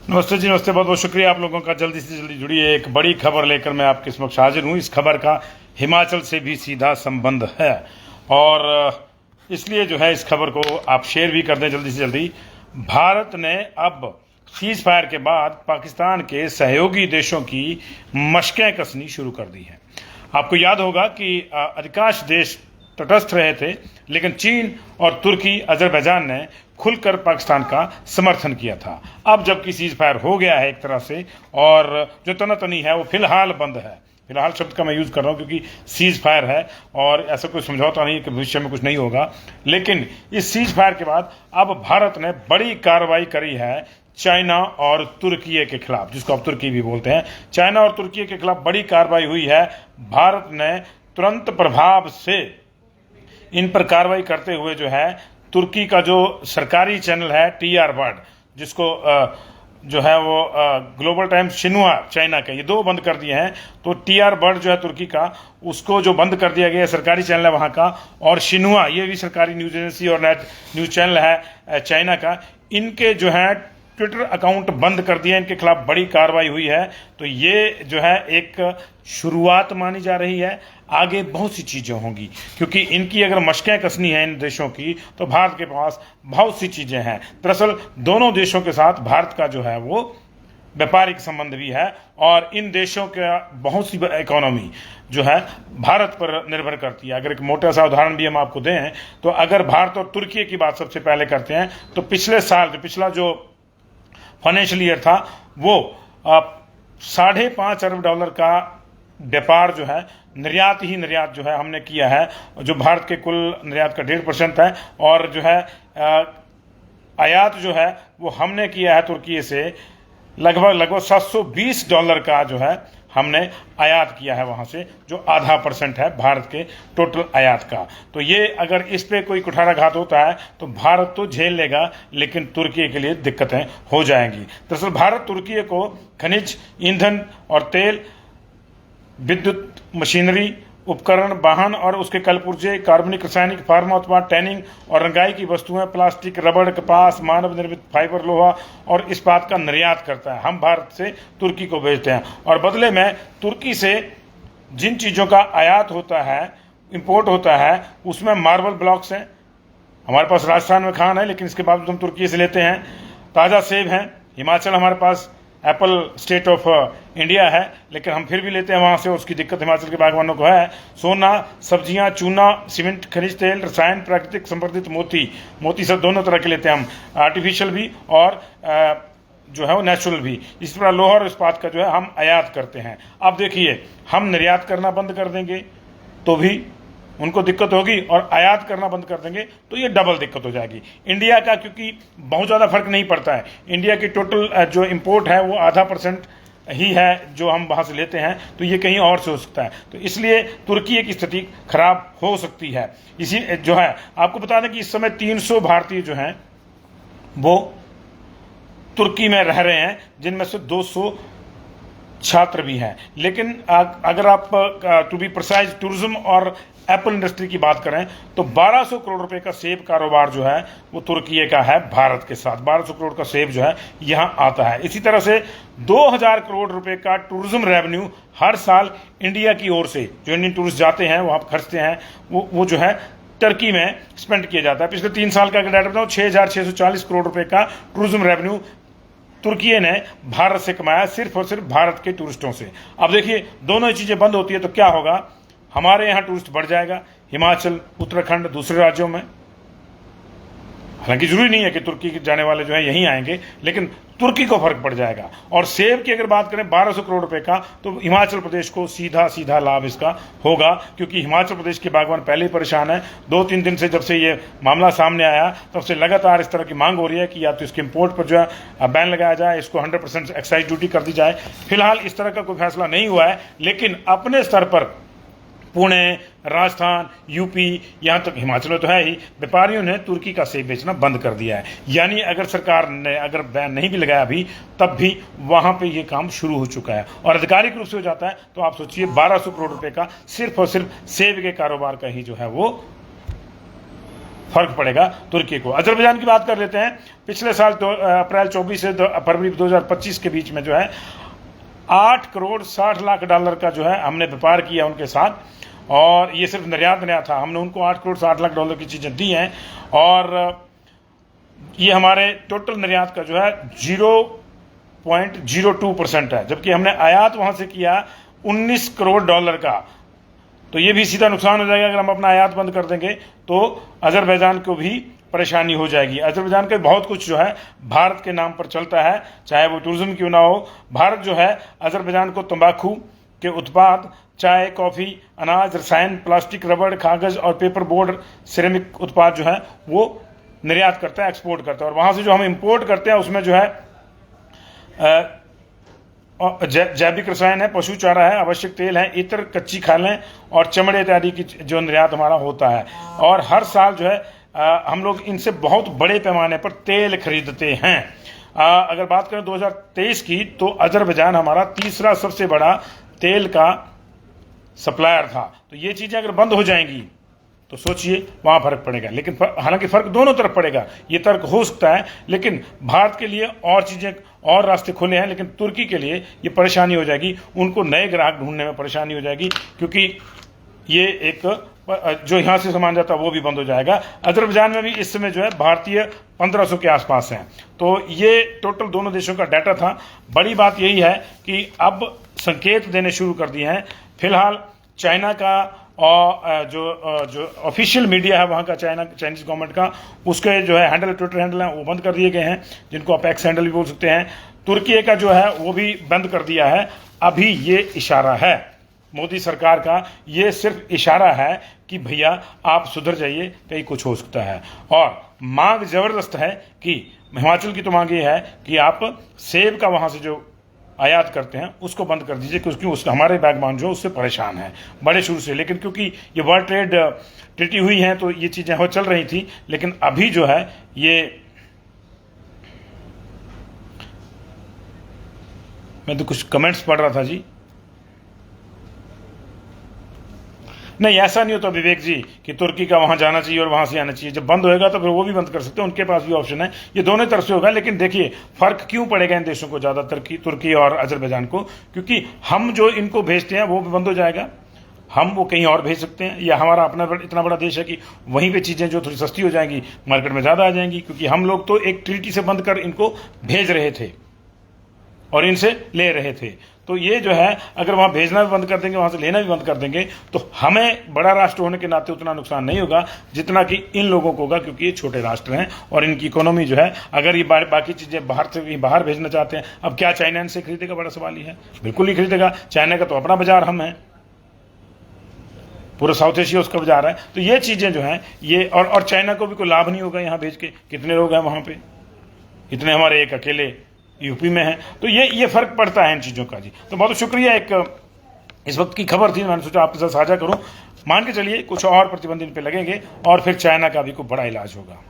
नमस्ते जी, नमस्ते। बहुत बहुत शुक्रिया आप लोगों का। जल्दी से जल्दी जुड़िए, एक बड़ी खबर लेकर मैं आपके समक्ष हाजिर हूँ। इस खबर का हिमाचल से भी सीधा संबंध है और इसलिए जो है इस खबर को आप शेयर भी कर दें जल्दी से जल्दी। भारत ने अब सीज फायर के बाद पाकिस्तान के सहयोगी देशों की मशकें कसनी शुरू कर दी हैं। आपको याद होगा कि अधिकांश देश तटस्थ रहे थे, लेकिन चीन और तुर्की, अजरबैजान ने खुलकर पाकिस्तान का समर्थन किया था। अब जबकि सीज फायर हो गया है एक तरह से, और जो तनातनी है वो फिलहाल बंद है। फिलहाल शब्द का मैं यूज कर रहा हूं क्योंकि सीज फायर है और ऐसा कोई समझौता नहीं कि भविष्य में कुछ नहीं होगा। लेकिन इस सीज फायर के बाद अब भारत ने बड़ी कार्रवाई करी है चाइना और तुर्की के खिलाफ, जिसको अब तुर्की भी बोलते हैं। चाइना और तुर्की के खिलाफ बड़ी कार्रवाई हुई है। भारत ने तुरंत प्रभाव से इन पर कार्रवाई करते हुए जो है तुर्की का जो सरकारी चैनल है TR वर्ल्ड, जिसको जो है वो ग्लोबल टाइम्स शिन्हुआ चाइना के, ये दो बंद कर दिए हैं। तो TR वर्ल्ड जो है तुर्की का, उसको जो बंद कर दिया गया, सरकारी चैनल है वहाँ का, और शिन्हुआ ये भी सरकारी न्यूज एजेंसी और नेट न्यूज चैनल है चाइना का, इनके जो है ट्विटर अकाउंट बंद कर दिए। इनके खिलाफ बड़ी कार्रवाई हुई है। तो ये जो है एक शुरुआत मानी जा रही है। आगे बहुत सी चीजें होंगी, क्योंकि इनकी अगर मशकें कसनी है इन देशों की, तो भारत के पास बहुत सी चीजें हैं। दरअसल दोनों देशों के साथ भारत का जो है वो व्यापारिक संबंध भी है, और इन देशों का बहुत सी इकोनॉमी जो है भारत पर निर्भर करती है। अगर एक मोटा सा उदाहरण भी हम आपको दें, तो अगर भारत और तुर्की की बात सबसे पहले करते हैं, तो पिछले साल पिछला जो फाइनेंशियल ईयर था, वो $5.5 अरब का व्यापार जो है निर्यात ही निर्यात जो है हमने किया है, जो भारत के कुल निर्यात का 1.5% है। और जो है आयात जो है वो हमने किया है तुर्की से लगभग $720 का जो है हमने आयात किया है वहां से, जो आधा % है भारत के टोटल आयात का। तो ये अगर इस पे कोई कुठाराघात होता है तो भारत तो झेल लेगा, लेकिन तुर्की के लिए दिक्कतें हो जाएंगी। दरअसल भारत तुर्की को खनिज, ईंधन और तेल, विद्युत, मशीनरी, उपकरण, वाहन और उसके कलपुर्जे, कार्बनिक, रासायनिक, फार्मा उत्पाद, टैनिंग और रंगाई की वस्तुएं, प्लास्टिक, रबड़, कपास, मानव निर्मित फाइबर, लोहा और इस्पात का निर्यात करता है। हम भारत से तुर्की को भेजते हैं, और बदले में तुर्की से जिन चीज़ों का आयात होता है, इंपोर्ट होता है, उसमें मार्बल ब्लॉक्स हैं। हमारे पास राजस्थान में खान है, लेकिन इसके बावजूद हम तुर्की से लेते हैं। ताज़ा सेब हैं। हिमाचल हमारे पास एप्पल स्टेट ऑफ इंडिया है, लेकिन हम फिर भी लेते हैं वहाँ से, उसकी दिक्कत हिमाचल के बागवानों को है। सोना, सब्जियाँ, चूना, सीमेंट, खनिज तेल, रसायन, प्राकृतिक संवर्धित मोती सब दोनों तरह के लेते हैं हम, आर्टिफिशियल भी और जो है वो नेचुरल भी। इस प्रकार लोहा और इस्पात का जो है हम आयात करते हैं। अब देखिए, हम निर्यात करना बंद कर देंगे तो भी उनको दिक्कत होगी, और आयात करना बंद कर देंगे तो ये डबल दिक्कत हो जाएगी। इंडिया का क्योंकि बहुत ज़्यादा फर्क नहीं पड़ता है, इंडिया की टोटल जो इंपोर्ट है वो आधा % ही है जो हम वहाँ से लेते हैं, तो ये कहीं और से हो सकता है। तो इसलिए तुर्की की स्थिति खराब हो सकती है। इसी जो है आपको बता दें कि इस समय 300 भारतीय जो हैं वो तुर्की में रह रहे हैं, जिनमें से 200 छात्र भी हैं। लेकिन अगर आप टू बी प्रिसाइज टूरिज्म और एप्पल इंडस्ट्री की बात करें, तो 1200 करोड़ रुपए का सेब कारोबार जो है वो तुर्की का है भारत के साथ। 1200 करोड़ का सेब जो है यहां आता है। इसी तरह से 2000 करोड़ रुपए का टूरिज्म रेवेन्यू हर साल इंडिया की ओर से, जो इंडियन टूरिस्ट जाते हैं वहां खर्चते हैं, वो जो है टर्की में स्पेंड किया जाता है। पिछले 3 साल का अगर डाटा बताऊं, 6640 करोड़ रुपए का टूरिज्म रेवेन्यू तुर्की ने भारत से कमाया, सिर्फ और सिर्फ भारत के टूरिस्टों से। अब देखिए, दोनों ही चीजें बंद होती है तो क्या होगा? हमारे यहाँ टूरिस्ट बढ़ जाएगा, हिमाचल, उत्तराखंड, दूसरे राज्यों में। हालांकि जरूरी नहीं है कि तुर्की के जाने वाले जो है यहीं आएंगे, लेकिन तुर्की को फर्क पड़ जाएगा। और सेब की अगर बात करें 1200 करोड़ रुपए का, तो हिमाचल प्रदेश को सीधा सीधा लाभ इसका होगा, क्योंकि हिमाचल प्रदेश के बागवान पहले ही परेशान है। 2-3 दिन से जब से ये मामला सामने आया, तब से लगातार इस तरह की मांग हो रही है कि या तो इसके इंपोर्ट पर जो है बैन लगाया जाए, इसको 100% एक्साइज ड्यूटी कर दी जाए। फिलहाल इस तरह का कोई फैसला नहीं हुआ है, लेकिन अपने स्तर पर पुणे, राजस्थान, यूपी, यहाँ तक हिमाचल में तो है ही, व्यापारियों ने तुर्की का सेब बेचना बंद कर दिया है। यानी अगर सरकार ने अगर बैन नहीं भी लगाया अभी, तब भी वहां पे ये काम शुरू हो चुका है और आधिकारिक रूप से हो जाता है। तो आप सोचिए, 1200 करोड़ रुपए का सिर्फ और सिर्फ सेब के कारोबार का ही जो है वो फर्क पड़ेगा तुर्की को। अजरबैजान की बात कर लेते हैं। पिछले साल अप्रैल 24 से फरवरी 2025 के बीच में जो है 8 करोड़ 60 लाख डॉलर का जो है हमने व्यापार किया उनके साथ, और ये सिर्फ निर्यात था। हमने उनको 8 करोड़ 60 लाख डॉलर की चीज़ें दी हैं, और ये हमारे टोटल निर्यात का जो है 0.02% है, जबकि हमने आयात वहाँ से किया 19 करोड़ डॉलर का। तो ये भी सीधा नुकसान हो जाएगा। अगर हम अपना आयात बंद कर देंगे तो अजरबैजान को भी परेशानी हो जाएगी। अजरबैजान का बहुत कुछ जो है भारत के नाम पर चलता है, चाहे वो टूरिज्म क्यों ना हो। भारत जो है अजरबैजान को तंबाकू के उत्पाद, चाय, कॉफ़ी, अनाज, रसायन, प्लास्टिक, रबड़, कागज़ और पेपर बोर्ड, सिरेमिक उत्पाद जो है वो निर्यात करता है, एक्सपोर्ट करता है। और वहाँ से जो हम इंपोर्ट करते हैं उसमें जो है जैविक रसायन है, पशु चारा है, आवश्यक तेल है, इतर कच्ची खालें और चमड़े इत्यादि की जो निर्यात हमारा होता है। और हर साल जो है हम लोग इनसे बहुत बड़े पैमाने पर तेल खरीदते हैं। अगर बात करें 2023 की, तो अजरबैजान हमारा तीसरा सबसे बड़ा तेल का सप्लायर था। तो ये चीज़ें अगर बंद हो जाएंगी तो सोचिए वहाँ फर्क पड़ेगा। लेकिन हालांकि फर्क दोनों तरफ पड़ेगा, ये तर्क हो सकता है, लेकिन भारत के लिए और चीज़ें और रास्ते खुले हैं, लेकिन तुर्की के लिए ये परेशानी हो जाएगी। उनको नए ग्राहक ढूंढने में परेशानी हो जाएगी, क्योंकि ये एक जो यहाँ से सामान जाता है वो भी बंद हो जाएगा। अजरबैजान में भी इस समय जो है भारतीय 1500 के आसपास हैं। तो ये टोटल दोनों देशों का डाटा था। बड़ी बात यही है कि अब संकेत देने शुरू कर दिए हैं। फिलहाल चाइना का और जो ऑफिशियल मीडिया है वहाँ का, चाइनीज गवर्नमेंट का, उसके जो है हैंडल, ट्विटर हैंडल हैं वो बंद कर दिए गए हैं, जिनको आप एक्स हैंडल भी बोल सकते हैं। तुर्की का जो है वो भी बंद कर दिया है। अभी ये इशारा है मोदी सरकार का, ये सिर्फ इशारा है कि भैया आप सुधर जाइए, कहीं कुछ हो सकता है। और मांग जबरदस्त है कि हिमाचल की तो मांग ये है कि आप सेब का वहाँ से जो आयात करते हैं उसको बंद कर दीजिए, क्योंकि उसका हमारे बैगमान जो उससे परेशान है बड़े शुरू से। लेकिन क्योंकि ये वर्ल्ड ट्रेड ट्रीटी हुई हैं तो ये चीज़ें हो चल रही थी, लेकिन अभी जो है ये, मैं तो कुछ कमेंट्स पढ़ रहा था जी, नहीं ऐसा नहीं होता विवेक जी कि तुर्की का वहां जाना चाहिए और वहां से आना चाहिए। जब बंद होएगा तो फिर वो भी बंद कर सकते हैं, उनके पास भी ऑप्शन है। ये दोनों तरफ से होगा। लेकिन देखिए फर्क क्यों पड़ेगा इन देशों को ज़्यादा, तुर्की और अजरबैजान को, क्योंकि हम जो इनको भेजते हैं वो भी बंद हो जाएगा। हम वो कहीं और भेज सकते हैं, या हमारा अपना इतना बड़ा देश है कि वहीं पे चीज़ें जो थोड़ी सस्ती हो जाएंगी, मार्केट में ज़्यादा आ जाएंगी, क्योंकि हम लोग तो एक ट्रीटी से बंद कर इनको भेज रहे थे और इनसे ले रहे थे। तो ये जो है अगर वहाँ भेजना भी बंद कर देंगे, वहाँ से लेना भी बंद कर देंगे, तो हमें बड़ा राष्ट्र होने के नाते उतना नुकसान नहीं होगा जितना कि इन लोगों को होगा, क्योंकि ये छोटे राष्ट्र हैं और इनकी इकोनॉमी जो है, अगर ये बाकी चीज़ें बाहर से बाहर भेजना चाहते हैं, अब क्या चाइना इनसे खरीदेगा? बड़ा सवाल ही है। बिल्कुल नहीं खरीदेगा। चाइना का तो अपना बाजार हम हैं, पूरा साउथ एशिया उसका बाजार है। तो ये चीज़ें जो हैं ये, और चाइना को भी कोई लाभ नहीं होगा यहाँ भेज के। कितने लोग हैं वहाँ पे? इतने हमारे एक अकेले यूपी में है। तो ये फर्क पड़ता है इन चीज़ों का जी। तो बहुत शुक्रिया। एक इस वक्त की खबर थी, मैंने सोचा आपके साथ साझा करूं। मान के चलिए कुछ और प्रतिबंध इन पे लगेंगे और फिर चाइना का भी कोई बड़ा इलाज होगा।